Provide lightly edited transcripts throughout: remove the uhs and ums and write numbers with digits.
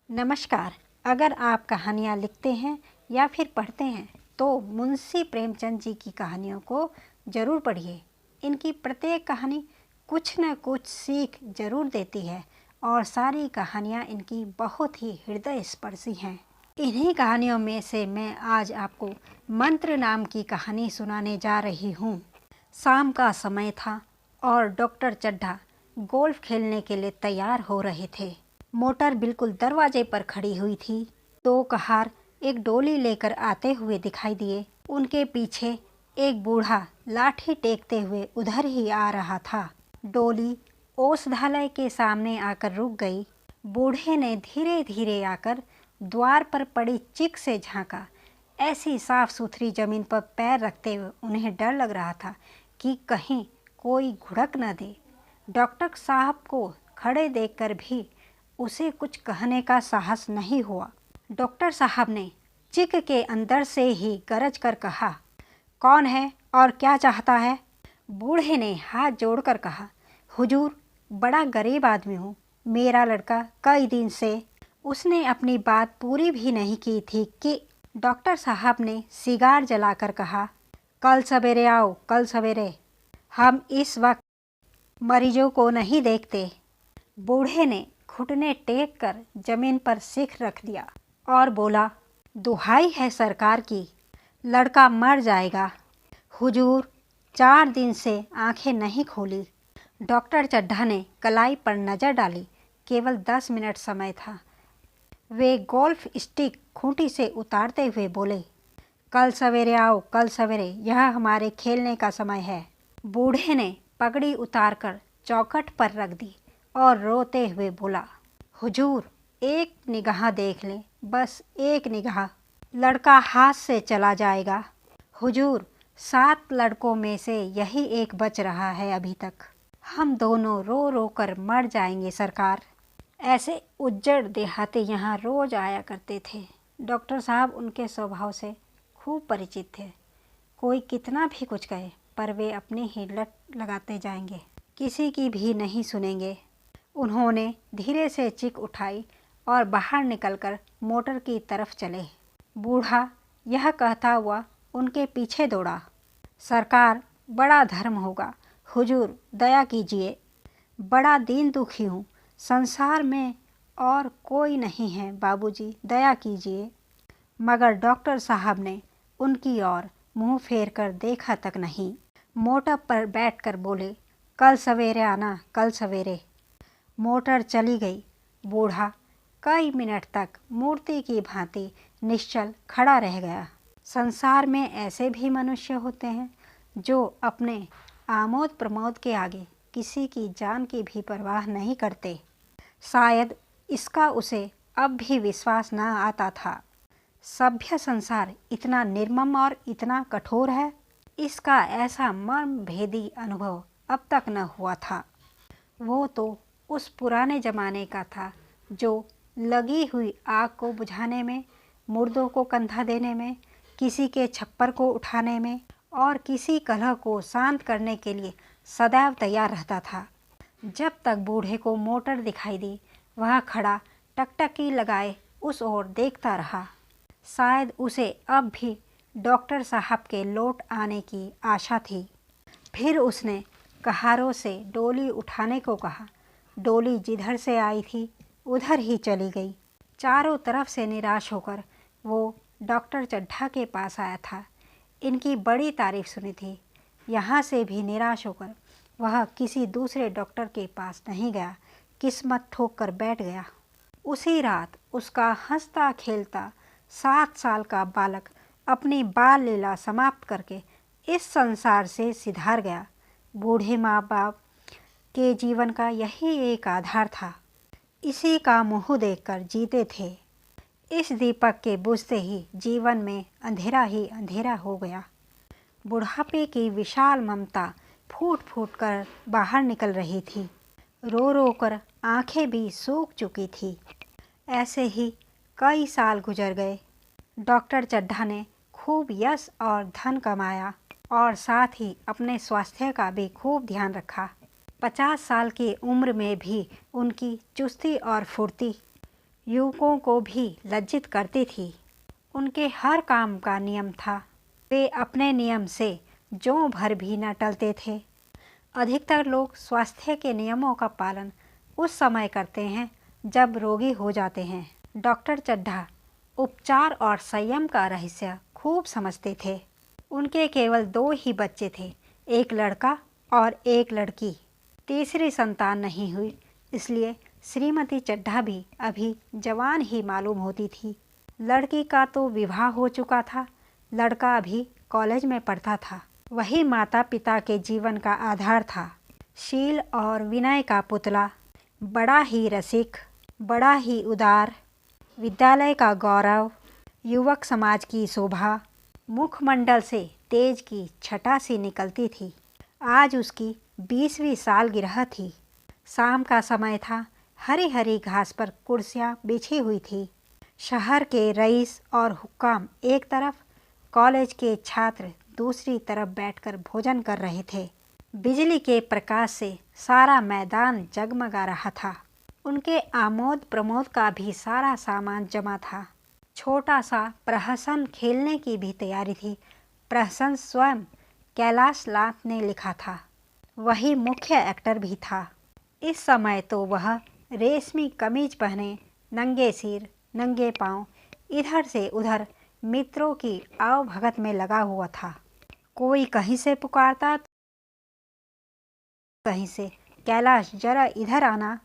नमस्कार। अगर आप कहानियाँ लिखते हैं या फिर पढ़ते हैं तो मुंशी प्रेमचंद जी की कहानियों को ज़रूर पढ़िए। इनकी प्रत्येक कहानी कुछ न कुछ सीख ज़रूर देती है और सारी कहानियाँ इनकी बहुत ही हृदय स्पर्शी हैं। इन्हीं कहानियों में से मैं आज आपको मंत्र नाम की कहानी सुनाने जा रही हूँ। शाम का समय था और डॉक्टर चड्ढा गोल्फ खेलने के लिए तैयार हो रहे थे। मोटर बिल्कुल दरवाजे पर खड़ी हुई थी। दो कहार एक डोली लेकर आते हुए दिखाई दिए। उनके पीछे एक बूढ़ा लाठी टेकते हुए उधर ही आ रहा था। डोली औषधालय के सामने आकर रुक गई। बूढ़े ने धीरे धीरे आकर द्वार पर पड़ी चिक से झांका। ऐसी साफ सुथरी जमीन पर पैर रखते हुए उन्हें डर लग रहा था कि कहीं कोई घुड़क न दे। डॉक्टर साहब को खड़े देखकर भी उसे कुछ कहने का साहस नहीं हुआ। डॉक्टर साहब ने चिक के अंदर से ही गरज कर कहा, कौन है और क्या चाहता है? बूढ़े ने हाथ जोड़कर कहा, हुजूर, बड़ा गरीब आदमी हूँ। मेरा लड़का कई दिन से। उसने अपनी बात पूरी भी नहीं की थी कि डॉक्टर साहब ने सिगार जलाकर कहा, कल सवेरे आओ, कल सवेरे। हम इस वक्त मरीजों को नहीं देखते। बूढ़े ने घुटने टेक कर जमीन पर सिर रख दिया और बोला, दुहाई है सरकार की, लड़का मर जाएगा। हुजूर, 4 दिन से आंखें नहीं खोली। डॉक्टर चड्ढा ने कलाई पर नज़र डाली। केवल 10 मिनट समय था। वे गोल्फ स्टिक खूंटी से उतारते हुए बोले, कल सवेरे आओ, कल सवेरे, यह हमारे खेलने का समय है। बूढ़े ने पगड़ी उतारकर चौखट पर रख दी और रोते हुए बोला, हुजूर, एक निगाह देख लें, बस एक निगाह। लड़का हाथ से चला जाएगा। हुजूर, 7 लड़कों में से यही एक बच रहा है अभी तक। हम दोनों रो रो कर मर जाएंगे सरकार। ऐसे उज्जड़ देहाती यहाँ रोज आया करते थे। डॉक्टर साहब उनके स्वभाव से खूब परिचित थे। कोई कितना भी कुछ कहे पर वे अपनी ही लट लगाते जाएंगे, किसी की भी नहीं सुनेंगे। उन्होंने धीरे से चिक उठाई और बाहर निकलकर मोटर की तरफ चले। बूढ़ा यह कहता हुआ उनके पीछे दौड़ा, सरकार, बड़ा धर्म होगा। हुजूर, दया कीजिए। बड़ा दीन दुखी हूँ। संसार में और कोई नहीं है बाबूजी, दया कीजिए। मगर डॉक्टर साहब ने उनकी ओर मुंह फेर कर देखा तक नहीं। मोटर पर बैठकर बोले, कल सवेरे आना, कल सवेरे। मोटर चली गई। बूढ़ा कई मिनट तक मूर्ति की भांति निश्चल खड़ा रह गया। संसार में ऐसे भी मनुष्य होते हैं जो अपने आमोद प्रमोद के आगे किसी की जान की भी परवाह नहीं करते। शायद इसका उसे अब भी विश्वास न आता था। सभ्य संसार इतना निर्मम और इतना कठोर है, इसका ऐसा मर्म भेदी अनुभव अब तक न हुआ था। वो तो उस पुराने ज़माने का था जो लगी हुई आग को बुझाने में, मुर्दों को कंधा देने में, किसी के छप्पर को उठाने में और किसी कलह को शांत करने के लिए सदैव तैयार रहता था। जब तक बूढ़े को मोटर दिखाई दी, वह खड़ा टकटकी लगाए उस ओर देखता रहा। शायद उसे अब भी डॉक्टर साहब के लौट आने की आशा थी। फिर उसने कहारों से डोली उठाने को कहा। डोली जिधर से आई थी उधर ही चली गई। चारों तरफ से निराश होकर वो डॉक्टर चड्ढा के पास आया था। इनकी बड़ी तारीफ सुनी थी। यहाँ से भी निराश होकर वह किसी दूसरे डॉक्टर के पास नहीं गया, किस्मत ठोक कर बैठ गया। उसी रात उसका हंसता खेलता 7 साल का बालक अपनी बाल लीला समाप्त करके इस संसार से सिधार गया। बूढ़े माँ बाप के जीवन का यही एक आधार था। इसी का मुँह देखकर जीते थे। इस दीपक के बुझते ही जीवन में अंधेरा ही अंधेरा हो गया। बुढ़ापे की विशाल ममता फूट फूट कर बाहर निकल रही थी। रो रो कर आँखें भी सूख चुकी थी। ऐसे ही कई साल गुजर गए। डॉक्टर चड्ढा ने खूब यश और धन कमाया और साथ ही अपने स्वास्थ्य का भी खूब ध्यान रखा। 50 साल की उम्र में भी उनकी चुस्ती और फुर्ती युवकों को भी लज्जित करती थी। उनके हर काम का नियम था। वे अपने नियम से ज्यों भर भी न टलते थे। अधिकतर लोग स्वास्थ्य के नियमों का पालन उस समय करते हैं जब रोगी हो जाते हैं। डॉक्टर चड्ढा उपचार और संयम का रहस्य खूब समझते थे। उनके केवल 2 ही बच्चे थे, एक लड़का और एक लड़की। तीसरी संतान नहीं हुई, इसलिए श्रीमती चड्ढा भी अभी जवान ही मालूम होती थी। लड़की का तो विवाह हो चुका था, लड़का अभी कॉलेज में पढ़ता था। वही माता पिता के जीवन का आधार था। शील और विनय का पुतला, बड़ा ही रसिक, बड़ा ही उदार, विद्यालय का गौरव, युवक समाज की शोभा, मुखमंडल से तेज की छटा सी निकलती थी। आज उसकी 20वीं सालगिरह थी। शाम का समय था। हरी हरी घास पर कुर्सियाँ बिछी हुई थी। शहर के रईस और हुक्काम एक तरफ, कॉलेज के छात्र दूसरी तरफ बैठकर भोजन कर रहे थे। बिजली के प्रकाश से सारा मैदान जगमगा रहा था। उनके आमोद प्रमोद का भी सारा सामान जमा था। छोटा सा प्रहसन खेलने की भी तैयारी थी। प्रहसन स्वयं कैलाश लात ने लिखा था। वही मुख्य एक्टर भी था। इस समय तो वह रेशमी कमीज पहने, नंगे सिर नंगे पांव इधर से उधर मित्रों की आवभगत में लगा हुआ था। कोई कहीं से पुकारता, कहीं से, कैलाश जरा इधर आना।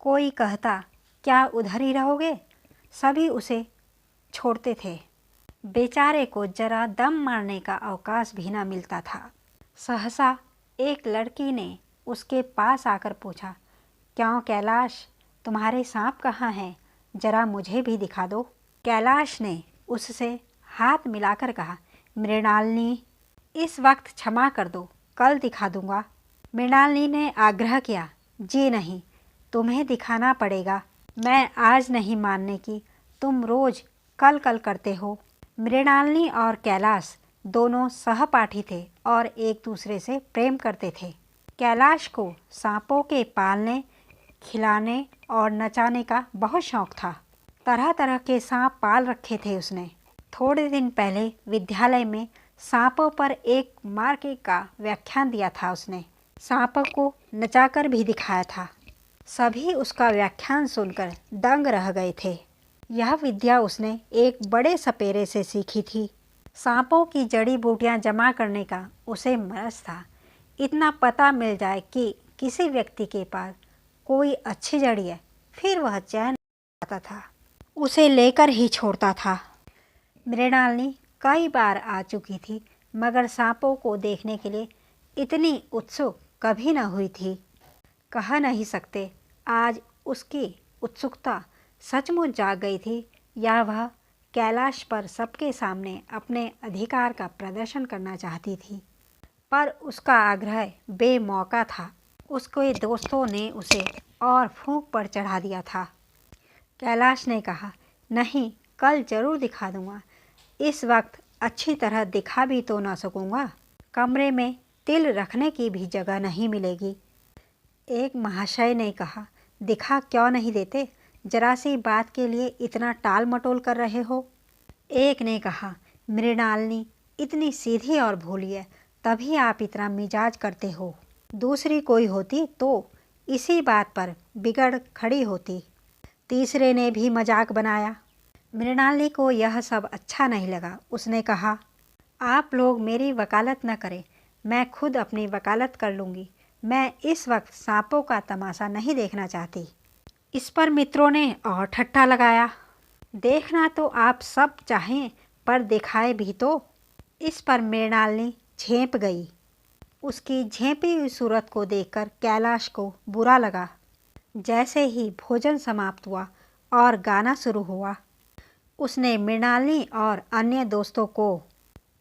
कोई कहता, क्या उधर ही रहोगे। सभी उसे छोड़ते थे। बेचारे को जरा दम मारने का अवकाश भी न मिलता था। सहसा एक लड़की ने उसके पास आकर पूछा, क्यों कैलाश, तुम्हारे सांप कहाँ हैं? जरा मुझे भी दिखा दो। कैलाश ने उससे हाथ मिलाकर कहा, मृणालिनी, इस वक्त क्षमा कर दो, कल दिखा दूंगा। मृणालिनी ने आग्रह किया, जी नहीं, तुम्हें दिखाना पड़ेगा। मैं आज नहीं मानने की, तुम रोज कल कल करते हो। मृणालिनी और कैलाश दोनों सहपाठी थे और एक दूसरे से प्रेम करते थे। कैलाश को सांपों के पालने, खिलाने और नचाने का बहुत शौक था। तरह तरह के सांप पाल रखे थे उसने। थोड़े दिन पहले विद्यालय में सांपों पर एक मार्के का व्याख्यान दिया था उसने। सांपों को नचाकर भी दिखाया था। सभी उसका व्याख्यान सुनकर दंग रह गए थे। यह विद्या उसने एक बड़े सपेरे से सीखी थी। सांपों की जड़ी बूटियां जमा करने का उसे मरज था। इतना पता मिल जाए कि किसी व्यक्ति के पास कोई अच्छी जड़ी है, फिर वह चैन आता था, उसे लेकर ही छोड़ता था। मृणालिनी कई बार आ चुकी थी, मगर सांपों को देखने के लिए इतनी उत्सुक कभी न हुई थी। कह नहीं सकते आज उसकी उत्सुकता सचमुच जाग गई थी या वह कैलाश पर सबके सामने अपने अधिकार का प्रदर्शन करना चाहती थी। पर उसका आग्रह बेमौका था। उसके दोस्तों ने उसे और फूंक पर चढ़ा दिया था। कैलाश ने कहा, नहीं, कल जरूर दिखा दूंगा। इस वक्त अच्छी तरह दिखा भी तो ना सकूंगा। कमरे में तिल रखने की भी जगह नहीं मिलेगी। एक महाशय ने कहा, दिखा क्यों नहीं देते? जरा सी बात के लिए इतना टाल मटोल कर रहे हो। एक ने कहा, मृणालिनी इतनी सीधी और भोली है, तभी आप इतना मिजाज करते हो। दूसरी कोई होती तो इसी बात पर बिगड़ खड़ी होती। तीसरे ने भी मजाक बनाया। मृणालिनी को यह सब अच्छा नहीं लगा। उसने कहा, आप लोग मेरी वकालत न करें, मैं खुद अपनी वकालत कर लूँगी। मैं इस वक्त सांपों का तमाशा नहीं देखना चाहती। इस पर मित्रों ने और ठट्ठा लगाया। देखना तो आप सब चाहें, पर दिखाए भी तो। इस पर मृणालिनी झेंप गई। उसकी झेंपी हुई सूरत को देखकर कैलाश को बुरा लगा। जैसे ही भोजन समाप्त हुआ और गाना शुरू हुआ, उसने मृणालिनी और अन्य दोस्तों को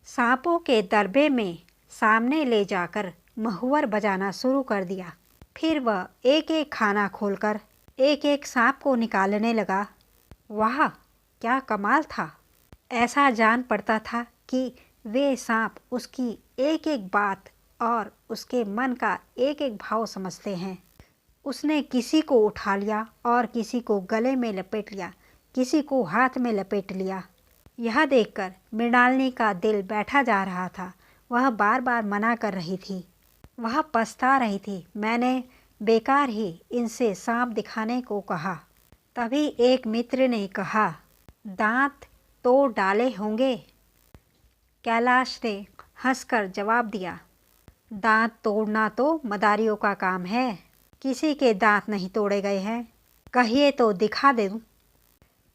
सांपों के दरबे में सामने ले जाकर महुअर बजाना शुरू कर दिया। फिर वह एक एक खाना खोलकर एक एक सांप को निकालने लगा। वाह, क्या कमाल था! ऐसा जान पड़ता था कि वे सांप उसकी एक एक बात और उसके मन का एक एक भाव समझते हैं। उसने किसी को उठा लिया और किसी को गले में लपेट लिया, किसी को हाथ में लपेट लिया। यह देखकर मृणालिनी का दिल बैठा जा रहा था। वह बार बार मना कर रही थी, वह पछता रही थी, मैंने बेकार ही इनसे सांप दिखाने को कहा। तभी एक मित्र ने कहा, दांत तोड़ डाले होंगे। कैलाश ने हंसकर जवाब दिया, दांत तोड़ना तो मदारियों का काम है, किसी के दांत नहीं तोड़े गए हैं, कहिए तो दिखा दे दूं।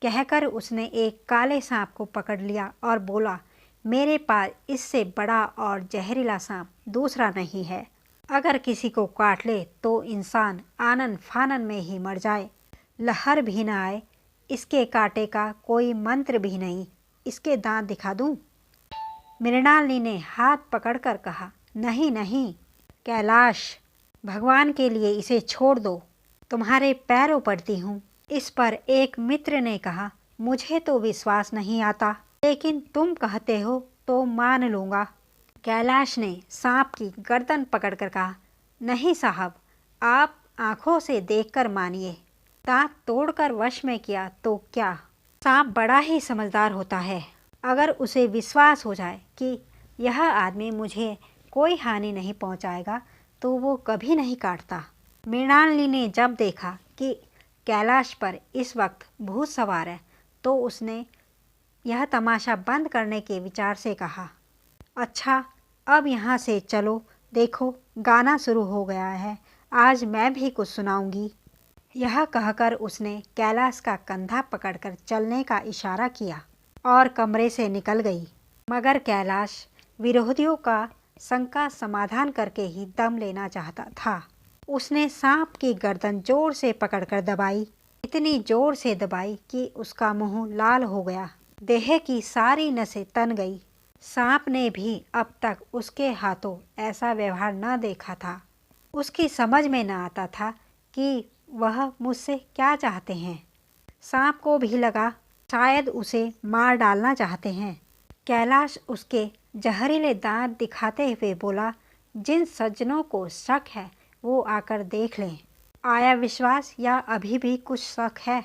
कहकर उसने एक काले सांप को पकड़ लिया और बोला, मेरे पास इससे बड़ा और जहरीला सांप दूसरा नहीं है। अगर किसी को काट ले तो इंसान आनन फानन में ही मर जाए, लहर भी न आए। इसके कांटे का कोई मंत्र भी नहीं, इसके दांत दिखा दूं? मृणालिनी ने हाथ पकड़कर कहा, नहीं नहीं कैलाश, भगवान के लिए इसे छोड़ दो, तुम्हारे पैरों पड़ती हूँ। इस पर एक मित्र ने कहा, मुझे तो विश्वास नहीं आता, लेकिन तुम कहते हो तो मान लूँगा। कैलाश ने सांप की गर्दन पकड़कर कहा, नहीं साहब, आप आंखों से देखकर मानिए, दांत तोड़कर वश में किया तो क्या। सांप बड़ा ही समझदार होता है, अगर उसे विश्वास हो जाए कि यह आदमी मुझे कोई हानि नहीं पहुंचाएगा तो वो कभी नहीं काटता। मृणालिनी ने जब देखा कि कैलाश पर इस वक्त भूत सवार है तो उसने यह तमाशा बंद करने के विचार से कहा, अच्छा अब यहाँ से चलो, देखो गाना शुरू हो गया है, आज मैं भी कुछ सुनाऊंगी। यह कहकर उसने कैलाश का कंधा पकड़कर चलने का इशारा किया और कमरे से निकल गई। मगर कैलाश विरोधियों का शंका समाधान करके ही दम लेना चाहता था। उसने सांप की गर्दन जोर से पकड़कर दबाई, इतनी जोर से दबाई कि उसका मुंह लाल हो गया, देह की सारी नसें तन गई। सांप ने भी अब तक उसके हाथों ऐसा व्यवहार न देखा था। उसकी समझ में न आता था कि वह मुझसे क्या चाहते हैं। सांप को भी लगा शायद उसे मार डालना चाहते हैं। कैलाश उसके जहरीले दांत दिखाते हुए बोला, जिन सज्जनों को शक है वो आकर देख लें, आया विश्वास या अभी भी कुछ शक है।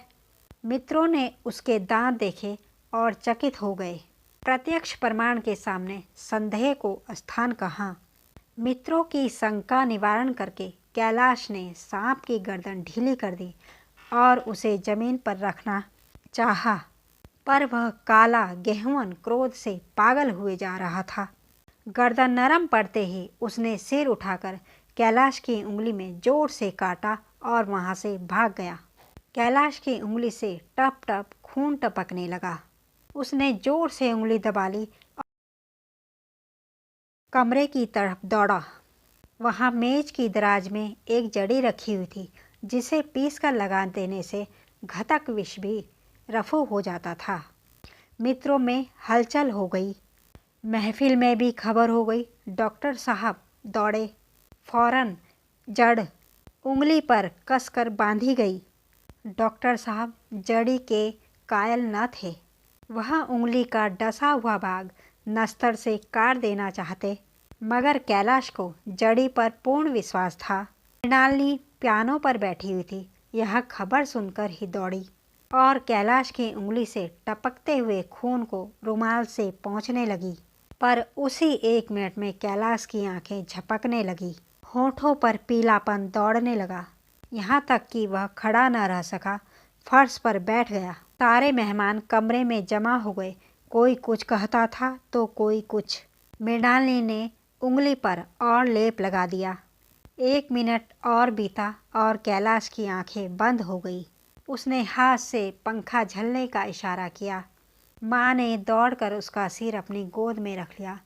मित्रों ने उसके दांत देखे और चकित हो गए। प्रत्यक्ष प्रमाण के सामने संदेह को स्थान कहाँ। मित्रों की शंका निवारण करके कैलाश ने सांप की गर्दन ढीली कर दी और उसे जमीन पर रखना चाहा, पर वह काला गेहून क्रोध से पागल हुए जा रहा था। गर्दन नरम पड़ते ही उसने सिर उठाकर कैलाश की उंगली में जोर से काटा और वहां से भाग गया। कैलाश की उंगली से टप टप खून टपकने लगा। उसने जोर से उंगली दबा ली और कमरे की तरफ दौड़ा। वहां मेज की दराज में एक जड़ी रखी हुई थी, जिसे पीसकर लगा देने से घातक विष भी रफू हो जाता था। मित्रों में हलचल हो गई, महफिल में भी खबर हो गई। डॉक्टर साहब दौड़े, फौरन जड़ उंगली पर कसकर बांधी गई। डॉक्टर साहब जड़ी के कायल न थे, वह उंगली का डसा हुआ भाग नस्तर से काट देना चाहते, मगर कैलाश को जड़ी पर पूर्ण विश्वास था। मृणालिनी पियानो पर बैठी हुई थी, यह खबर सुनकर ही दौड़ी और कैलाश की उंगली से टपकते हुए खून को रुमाल से पोंछने लगी। पर उसी एक मिनट में कैलाश की आंखें झपकने लगी, होठों पर पीलापन दौड़ने लगा, यहाँ तक कि वह खड़ा न रह सका, फर्श पर बैठ गया। सारे मेहमान कमरे में जमा हो गए, कोई कुछ कहता था तो कोई कुछ। मृणालिनी ने उंगली पर और लेप लगा दिया। 1 मिनट और बीता और कैलाश की आंखें बंद हो गई। उसने हाथ से पंखा झलने का इशारा किया। माँ ने दौड़कर उसका सिर अपनी गोद में रख लिया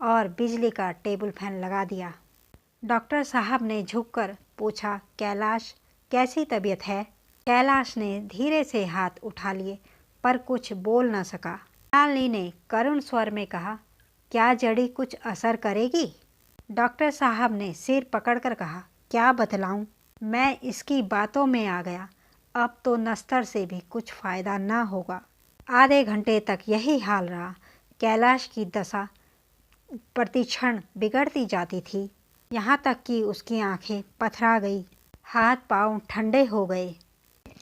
और बिजली का टेबल फैन लगा दिया। डॉक्टर साहब ने झुककर पूछा, कैलाश कैसी तबीयत है? कैलाश ने धीरे से हाथ उठा लिए पर कुछ बोल न सका। मृणालिनी ने करुण स्वर में कहा, क्या जड़ी कुछ असर करेगी? डॉक्टर साहब ने सिर पकड़कर कहा, क्या बतलाऊं, मैं इसकी बातों में आ गया, अब तो नस्तर से भी कुछ फायदा न होगा। आधे घंटे तक यही हाल रहा। कैलाश की दशा प्रतिक्षण बिगड़ती जाती थी, यहाँ तक कि उसकी आंखें पथरा गई, हाथ पांव ठंडे हो गए।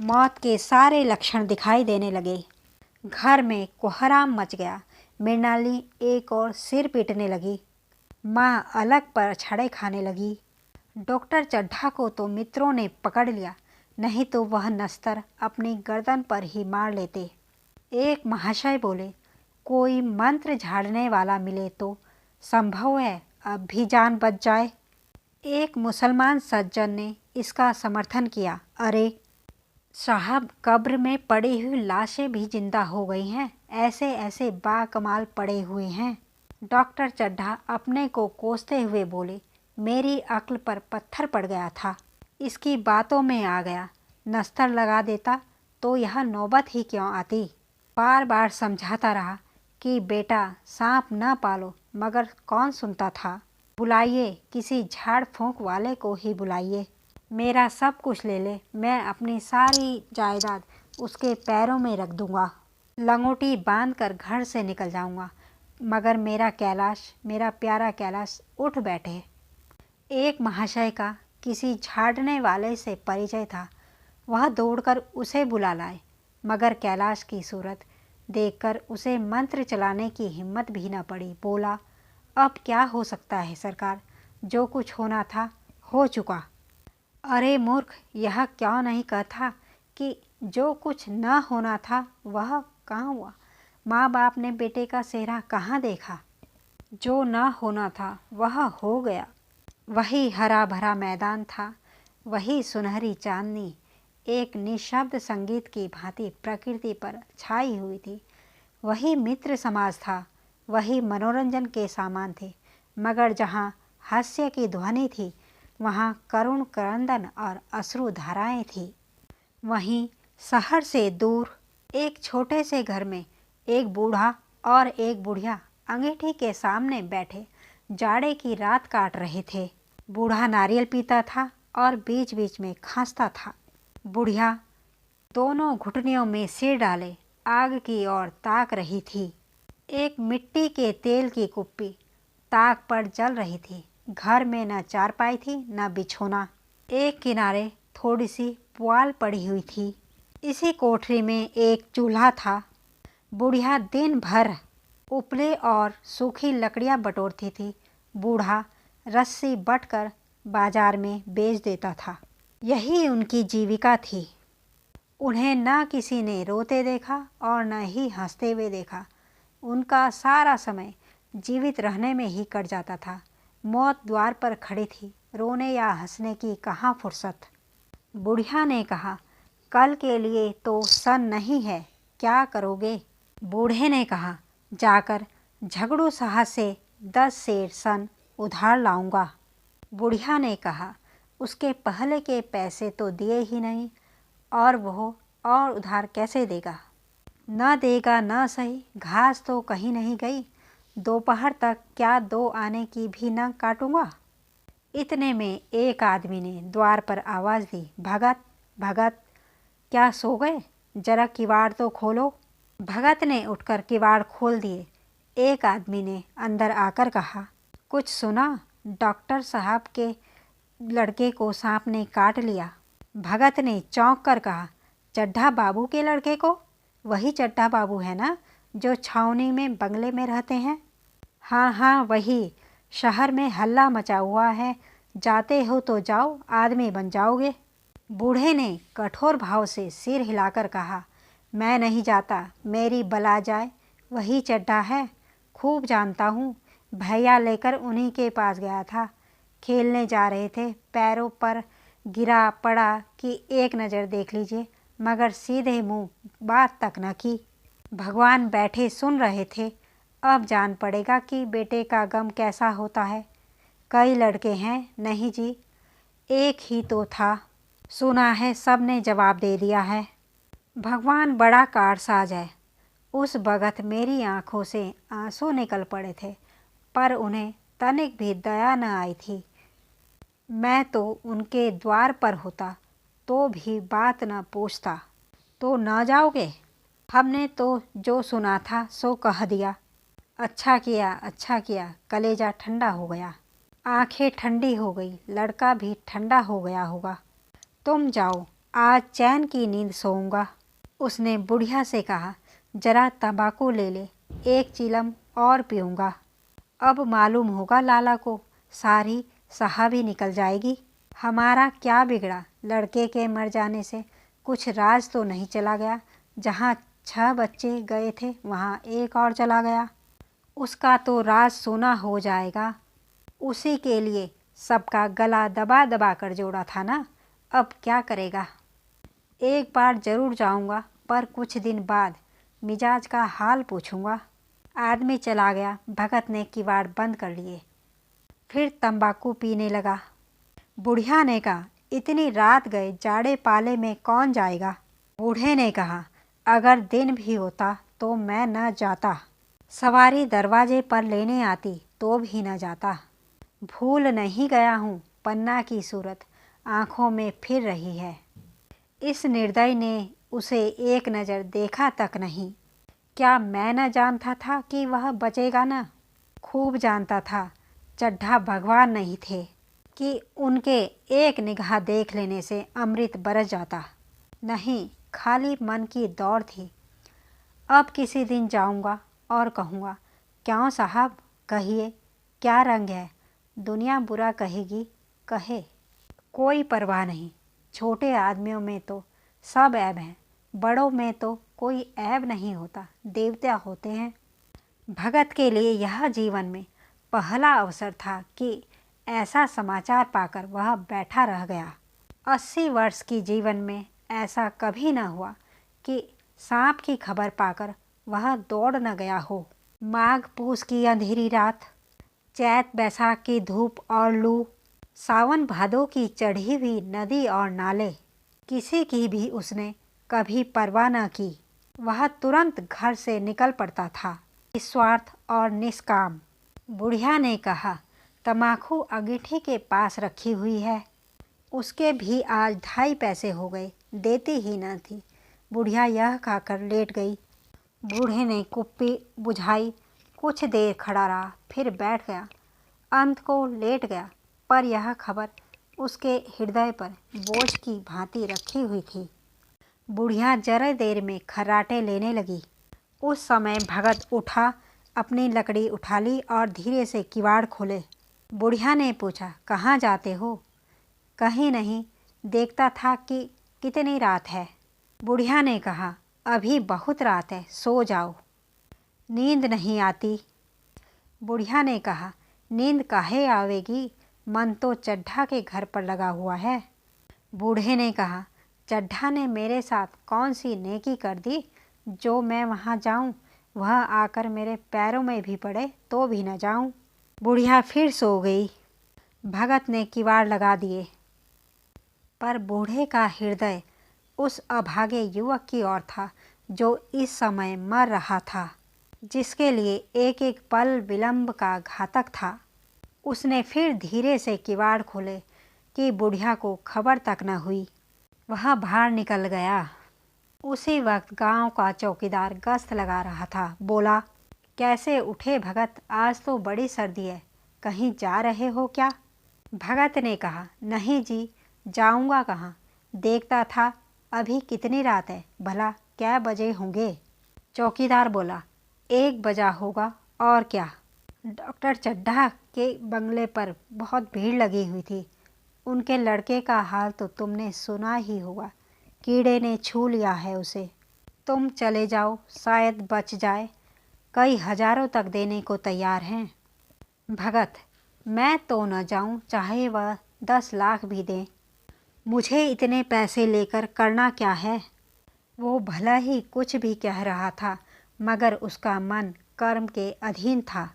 मौत के सारे लक्षण दिखाई देने लगे। घर में कोहराम मच गया। मृणालिनी एक और सिर पीटने लगी। माँ अलग पर छड़े खाने लगी। डॉक्टर चड्ढा को तो मित्रों ने पकड़ लिया, नहीं तो वह नस्तर अपनी गर्दन पर ही मार लेते। एक महाशय बोले, कोई मंत्र झाड़ने वाला मिले तो संभव है अब भी जान बच जाए। एक मुसलमान सज्जन ने इसका समर्थन किया। अरे साहब, कब्र में पड़ी हुई लाशें भी जिंदा हो गई हैं, ऐसे ऐसे बाकमाल पड़े हुए हैं। डॉक्टर चड्ढा अपने को कोसते हुए बोले, मेरी अक्ल पर पत्थर पड़ गया था, इसकी बातों में आ गया। नस्तर लगा देता तो यह नौबत ही क्यों आती। बार बार समझाता रहा कि बेटा सांप न पालो, मगर कौन सुनता था। बुलाइए, किसी झाड़ फूंक वाले को ही बुलाइए, मेरा सब कुछ ले ले, मैं अपनी सारी जायदाद उसके पैरों में रख दूंगा। लंगोटी बांध कर घर से निकल जाऊंगा, मगर मेरा कैलाश, मेरा प्यारा कैलाश उठ बैठे। एक महाशय का किसी झाड़ने वाले से परिचय था। वह दौड़कर उसे बुला लाए, मगर कैलाश की सूरत देखकर उसे मंत्र चलाने की हिम्मत भी न पड़ी। बोला, अब क्या हो सकता है सरकार, जो कुछ होना था हो चुका। अरे मूर्ख, यह क्यों नहीं कहता कि जो कुछ न होना था वह कहाँ हुआ। माँ बाप ने बेटे का चेहरा कहाँ देखा। जो न होना था वह हो गया। वही हरा भरा मैदान था, वही सुनहरी चांदनी एक निशब्द संगीत की भांति प्रकृति पर छाई हुई थी। वही मित्र समाज था, वही मनोरंजन के सामान थे, मगर जहाँ हास्य की ध्वनि थी वहाँ करुण क्रंदन और अश्रु धाराएं थी। वहीं शहर से दूर एक छोटे से घर में एक बूढ़ा और एक बुढ़िया अंगीठी के सामने बैठे जाड़े की रात काट रहे थे। बूढ़ा नारियल पीता था और बीच बीच में खांसता था। बुढ़िया दोनों घुटनियों में सिर डाले आग की ओर ताक रही थी। एक मिट्टी के तेल की कुप्पी ताक पर जल रही थी। घर में न चारपाई थी न बिछोना। एक किनारे थोड़ी सी पुआल पड़ी हुई थी। इसी कोठरी में एक चूल्हा था। बुढ़िया दिन भर उपले और सूखी लकड़ियां बटोरती थी। बूढ़ा रस्सी बटकर बाजार में बेच देता था। यही उनकी जीविका थी। उन्हें न किसी ने रोते देखा और न ही हंसते हुए देखा। उनका सारा समय जीवित रहने में ही कट जाता था। मौत द्वार पर खड़ी थी, रोने या हंसने की कहाँ फुर्सत। बुढ़िया ने कहा, कल के लिए तो सन नहीं है, क्या करोगे। बूढ़े ने कहा, जाकर झगड़ू साहब से 10 सेर सन उधार लाऊंगा। बुढ़िया ने कहा, उसके पहले के पैसे तो दिए ही नहीं, और वो और उधार कैसे देगा। न देगा न सही, घास तो कहीं नहीं गई, दोपहर तक क्या 2 आने की भी न काटूंगा। इतने में एक आदमी ने द्वार पर आवाज़ दी, भगत भगत, क्या सो गए, जरा किवाड़ तो खोलो। भगत ने उठकर किवाड़ खोल दिए। एक आदमी ने अंदर आकर कहा, कुछ सुना, डॉक्टर साहब के लड़के को सांप ने काट लिया। भगत ने चौंक कर कहा, चड्ढा बाबू के लड़के को? वही चड्ढा बाबू है ना, जो छावनी में बंगले में रहते हैं। हाँ हाँ वही, शहर में हल्ला मचा हुआ है, जाते हो तो जाओ, आदमी बन जाओगे। बूढ़े ने कठोर भाव से सिर हिलाकर कहा, मैं नहीं जाता, मेरी बला जाए, वही चड्ढा है, खूब जानता हूँ। भैया लेकर उन्हीं के पास गया था, खेलने जा रहे थे, पैरों पर गिरा पड़ा कि एक नज़र देख लीजिए, मगर सीधे मुंह बात तक न की। भगवान बैठे सुन रहे थे। अब जान पड़ेगा कि बेटे का गम कैसा होता है। कई लड़के हैं? नहीं जी, एक ही तो था। सुना है सब ने जवाब दे दिया है। भगवान बड़ा कारसाज है। उस वक़्त मेरी आंखों से आंसू निकल पड़े थे, पर उन्हें तनिक भी दया न आई थी। मैं तो उनके द्वार पर होता तो भी बात न पूछता। तो न जाओगे? हमने तो जो सुना था सो कह दिया। अच्छा किया, कलेजा ठंडा हो गया, आंखें ठंडी हो गई, लड़का भी ठंडा हो गया होगा। तुम जाओ, आज चैन की नींद सोऊंगा। उसने बुढ़िया से कहा, जरा तंबाकू ले ले, एक चिलम और पीऊँगा। अब मालूम होगा लाला को, सारी साहबी निकल जाएगी। हमारा क्या बिगड़ा, लड़के के मर जाने से कुछ राज तो नहीं चला गया। जहाँ 6 बच्चे गए थे वहाँ एक और चला गया। उसका तो राज सोना हो जाएगा। उसी के लिए सबका गला दबा दबा कर जोड़ा था ना, अब क्या करेगा। एक बार ज़रूर जाऊंगा, पर कुछ दिन बाद मिजाज का हाल पूछूंगा। आदमी चला गया। भगत ने किवाड़ बंद कर लिए, फिर तंबाकू पीने लगा। बुढ़िया ने कहा, इतनी रात गए, जाड़े पाले में कौन जाएगा। बूढ़े ने कहा, अगर दिन भी होता तो मैं न जाता। सवारी दरवाजे पर लेने आती तो भी न जाता। भूल नहीं गया हूँ, पन्ना की सूरत आँखों में फिर रही है। इस निर्दयी ने उसे एक नज़र देखा तक नहीं। क्या मैं न जानता था कि वह बचेगा न? खूब जानता था। चड्ढा भगवान नहीं थे कि उनके एक निगाह देख लेने से अमृत बरस जाता। नहीं, खाली मन की दौड़ थी। अब किसी दिन जाऊंगा और कहूँगा, क्यों साहब, कहिए क्या रंग है। दुनिया बुरा कहेगी, कहे, कोई परवाह नहीं। छोटे आदमियों में तो सब ऐब हैं, बड़ों में तो कोई ऐब नहीं होता, देवता होते हैं। भगत के लिए यह जीवन में पहला अवसर था कि ऐसा समाचार पाकर वह बैठा रह गया। 80 वर्ष की जीवन में ऐसा कभी न हुआ कि सांप की खबर पाकर वह दौड़ न गया हो। माघ पूस की अंधेरी रात, चैत बैसाख की धूप और लू, सावन भादों की चढ़ी हुई नदी और नाले, किसी की भी उसने कभी परवाह न की। वह तुरंत घर से निकल पड़ता था, निस्वार्थ और निष्काम। बुढ़िया ने कहा, तम्बाकू अंगीठी के पास रखी हुई है, उसके भी आज 2.5 पैसे हो गए, देती ही न थी। बुढ़िया यह खाकर लेट गई। बूढ़े ने कुप्पी बुझाई, कुछ देर खड़ा रहा, फिर बैठ गया, अंत को लेट गया। पर यह खबर उसके हृदय पर बोझ की भांति रखी हुई थी। बुढ़िया जरा देर में खर्राटे लेने लगी। उस समय भगत उठा, अपनी लकड़ी उठा ली और धीरे से किवाड़ खोले। बुढ़िया ने पूछा, कहाँ जाते हो। कहीं नहीं, देखता था कि कितनी रात है। बुढ़िया ने कहा, अभी बहुत रात है, सो जाओ। नींद नहीं आती। बुढ़िया ने कहा, नींद काहे आवेगी, मन तो चड्ढा के घर पर लगा हुआ है। बूढ़े ने कहा, चड्ढा ने मेरे साथ कौन सी नेकी कर दी जो मैं वहाँ जाऊँ, वह आकर मेरे पैरों में भी पड़े तो भी न जाऊँ। बुढ़िया फिर सो गई। भगत ने किवाड़ लगा दिए। पर बूढ़े का हृदय उस अभागे युवक की ओर था जो इस समय मर रहा था, जिसके लिए एक एक पल विलंब का घातक था। उसने फिर धीरे से किवाड़ खोले कि बुढ़िया को खबर तक न हुई। वह बाहर निकल गया। उसी वक्त गांव का चौकीदार गश्त लगा रहा था। बोला, कैसे उठे भगत, आज तो बड़ी सर्दी है, कहीं जा रहे हो क्या। भगत ने कहा, नहीं जी, जाऊंगा कहाँ, देखता था अभी कितनी रात है, भला क्या बजे होंगे। चौकीदार बोला, 1 बजा होगा, और क्या। डॉक्टर चड्ढा के बंगले पर बहुत भीड़ लगी हुई थी। उनके लड़के का हाल तो तुमने सुना ही होगा, कीड़े ने छू लिया है उसे। तुम चले जाओ, शायद बच जाए, कई हजारों तक देने को तैयार हैं। भगत, मैं तो न जाऊं, चाहे वह 10 लाख भी दें, मुझे इतने पैसे लेकर करना क्या है। वो भला ही कुछ भी कह रहा था, मगर उसका मन कर्म के अधीन था।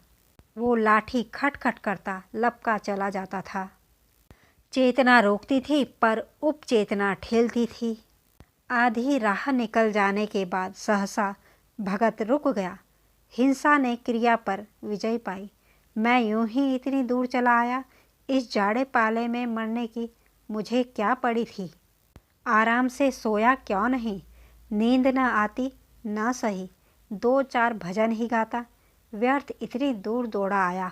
वो लाठी खटखट करता लपका चला जाता था। चेतना रोकती थी पर उपचेतना ठेलती थी। आधी राह निकल जाने के बाद सहसा भगत रुक गया। हिंसा ने क्रिया पर विजय पाई। मैं यूं ही इतनी दूर चला आया, इस जाड़े पाले में मरने की मुझे क्या पड़ी थी। आराम से सोया क्यों नहीं, नींद न आती न सही, 2-4 भजन ही गाता, व्यर्थ इतनी दूर दौड़ा आया।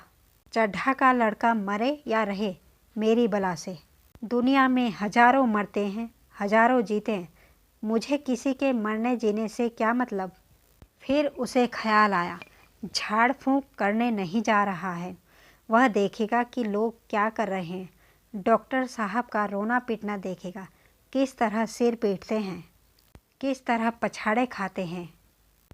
चड्ढा का लड़का मरे या रहे, मेरी बला से। दुनिया में हजारों मरते हैं, हजारों जीते हैं, मुझे किसी के मरने जीने से क्या मतलब। फिर उसे ख्याल आया, झाड़ फूंक करने नहीं जा रहा है, वह देखेगा कि लोग क्या कर रहे हैं। डॉक्टर साहब का रोना पीटना देखेगा, किस तरह सिर पीटते हैं, किस तरह पछाड़े खाते हैं।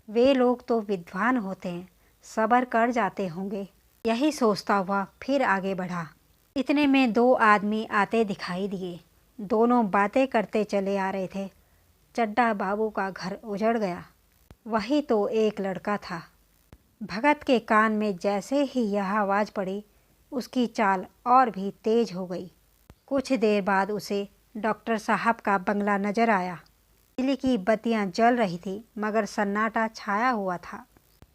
वे लोग तो विद्वान होते हैं, सब्र कर जाते होंगे। यही सोचता हुआ फिर आगे बढ़ा। इतने में दो आदमी आते दिखाई दिए। दोनों बातें करते चले आ रहे थे। चड्ढा बाबू का घर उजड़ गया, वही तो एक लड़का था। भगत के कान में जैसे ही यह आवाज़ पड़ी, उसकी चाल और भी तेज हो गई। कुछ देर बाद उसे डॉक्टर साहब का बंगला नजर आया। बिजली की बत्तियां जल रही थी, मगर सन्नाटा छाया हुआ था।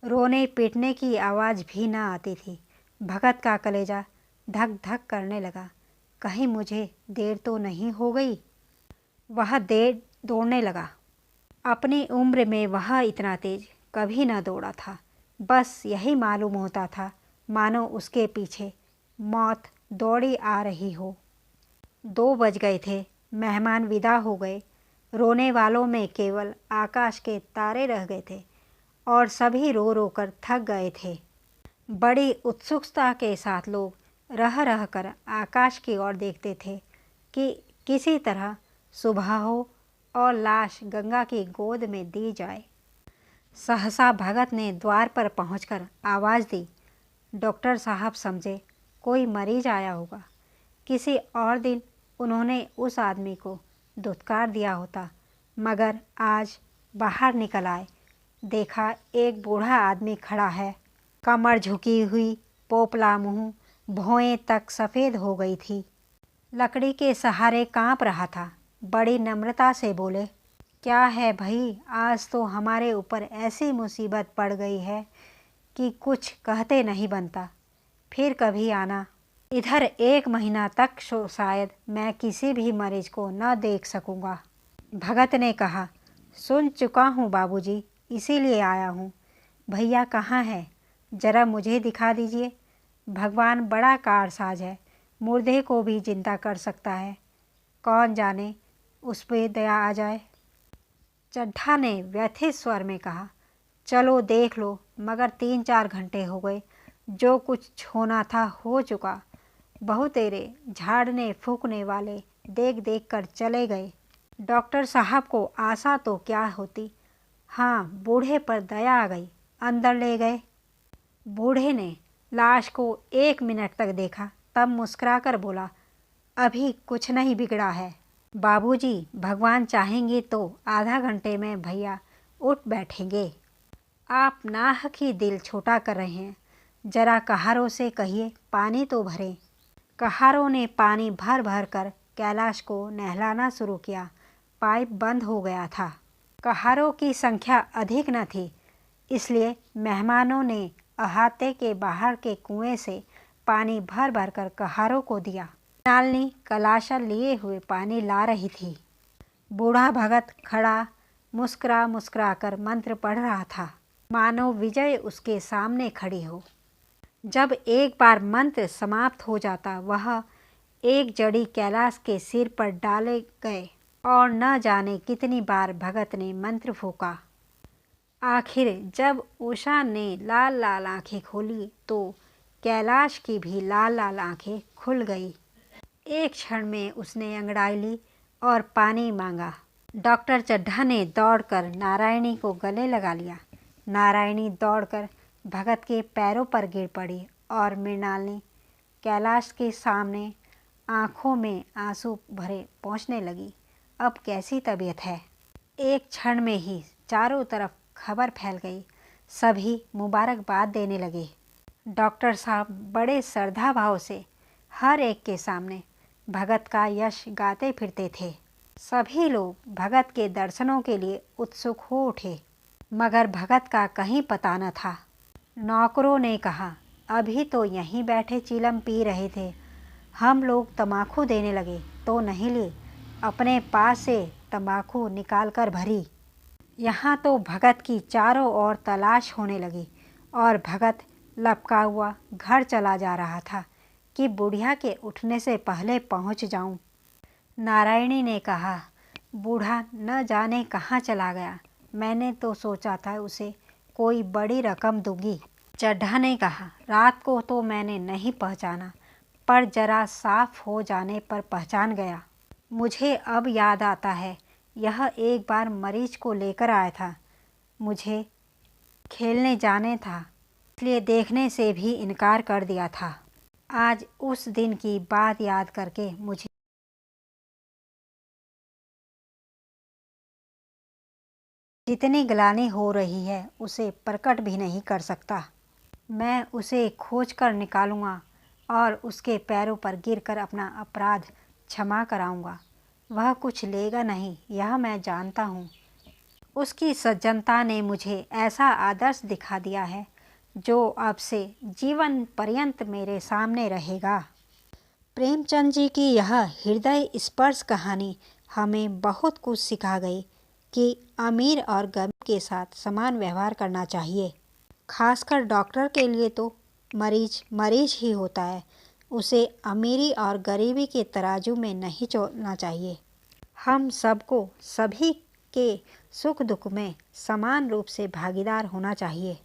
रोने पीटने की आवाज़ भी न आती थी। भगत का कलेजा धक धक करने लगा। कहीं मुझे देर तो नहीं हो गई। वह देर दौड़ने लगा। अपनी उम्र में वह इतना तेज कभी न दौड़ा था। बस यही मालूम होता था मानो उसके पीछे मौत दौड़ी आ रही हो। 2 बज गए थे। मेहमान विदा हो गए। रोने वालों में केवल आकाश के तारे रह गए थे और सभी रो रो कर थक गए थे। बड़ी उत्सुकता के साथ लोग रह रह कर आकाश की ओर देखते थे कि किसी तरह सुबह हो और लाश गंगा की गोद में दी जाए। सहसा भगत ने द्वार पर पहुंचकर आवाज़ दी। डॉक्टर साहब समझे कोई मरीज आया होगा। किसी और दिन उन्होंने उस आदमी को धुतकार दिया होता, मगर आज बाहर निकल आए, देखा एक बूढ़ा आदमी खड़ा है। कमर झुकी हुई, पोपला मुंह, भौएं तक सफ़ेद हो गई थी। लकड़ी के सहारे कांप रहा था। बड़ी नम्रता से बोले, क्या है भाई, आज तो हमारे ऊपर ऐसी मुसीबत पड़ गई है कि कुछ कहते नहीं बनता। फिर कभी आना। इधर 1 महीना तक शायद मैं किसी भी मरीज को न देख सकूंगा। भगत ने कहा, सुन चुका हूँ बाबूजी, इसीलिए आया हूँ। भैया कहाँ है, जरा मुझे दिखा दीजिए। भगवान बड़ा कारसाज है, मुर्दे को भी जिंदा कर सकता है। कौन जाने उस पर दया आ जाए। चड्ढा ने व्यथित स्वर में कहा, चलो देख लो, मगर 3-4 घंटे हो गए, जो कुछ होना था हो चुका। बहुतेरे झाड़ने फूकने वाले देख देख कर चले गए। डॉक्टर साहब को आशा तो क्या होती। हाँ, बूढ़े पर दया आ गई, अंदर ले गए। बूढ़े ने लाश को 1 मिनट तक देखा, तब मुस्कुराकर बोला, अभी कुछ नहीं बिगड़ा है बाबूजी, भगवान चाहेंगे तो आधा घंटे में भैया उठ बैठेंगे। आप नाहक ही दिल छोटा कर रहे हैं। जरा कहारों से कहिए पानी तो भरें। कहारों ने पानी भर भर कर कैलाश को नहलाना शुरू किया। पाइप बंद हो गया था। कहारों की संख्या अधिक न थी, इसलिए मेहमानों ने अहाते के बाहर के कुएं से पानी भर भर कर कहारों को दिया। मृणालिनी कलाशा लिए हुए पानी ला रही थी। बूढ़ा भगत खड़ा मुस्कुरा मुस्कुरा कर मंत्र पढ़ रहा था, मानो विजय उसके सामने खड़ी हो। जब एक बार मंत्र समाप्त हो जाता, वह एक जड़ी कैलाश के सिर पर डाले गए और न जाने कितनी बार भगत ने मंत्र फूका। आखिर जब उषा ने लाल लाल आंखें खोली तो कैलाश की भी लाल लाल आंखें खुल गई। एक क्षण में उसने अंगड़ाई ली और पानी मांगा। डॉक्टर चड्ढा ने दौड़कर नारायणी को गले लगा लिया। नारायणी दौड़कर भगत के पैरों पर गिर पड़ी और मृणालिनी कैलाश के सामने आंखों में आंसू भरे पहुंचने लगी। अब कैसी तबीयत है? एक क्षण में ही चारों तरफ खबर फैल गई। सभी मुबारकबाद देने लगे। डॉक्टर साहब बड़े श्रद्धा भाव से हर एक के सामने भगत का यश गाते फिरते थे। सभी लोग भगत के दर्शनों के लिए उत्सुक हो उठे, मगर भगत का कहीं पता न था। नौकरों ने कहा, अभी तो यहीं बैठे चिलम पी रहे थे, हम लोग तम्बाकू देने लगे तो नहीं ली, अपने पास से तम्बाकू निकाल कर भरी। यहाँ तो भगत की चारों ओर तलाश होने लगी और भगत लपका हुआ घर चला जा रहा था कि बुढ़िया के उठने से पहले पहुँच जाऊँ। नारायणी ने कहा, बूढ़ा न जाने कहाँ चला गया। मैंने तो सोचा था उसे कोई बड़ी रकम दूंगी। चड्ढा ने कहा, रात को तो मैंने नहीं पहचाना, पर जरा साफ हो जाने पर पहचान गया। मुझे अब याद आता है, यह एक बार मरीज को लेकर आया था। मुझे खेलने जाने था, इसलिए देखने से भी इनकार कर दिया था। आज उस दिन की बात याद करके मुझे जितनी ग्लानि हो रही है उसे प्रकट भी नहीं कर सकता। मैं उसे खोज कर निकालूंगा और उसके पैरों पर गिरकर अपना अपराध क्षमा कराऊंगा। वह कुछ लेगा नहीं, यह मैं जानता हूँ। उसकी सज्जनता ने मुझे ऐसा आदर्श दिखा दिया है जो अब से जीवन पर्यंत मेरे सामने रहेगा। प्रेमचंद जी की यह हृदय स्पर्श कहानी हमें बहुत कुछ सिखा गई कि अमीर और गरीब के साथ समान व्यवहार करना चाहिए। खासकर डॉक्टर के लिए तो मरीज मरीज ही होता है, उसे अमीरी और गरीबी के तराजू में नहीं तोलना चाहिए। हम सबको सभी के सुख दुख में समान रूप से भागीदार होना चाहिए।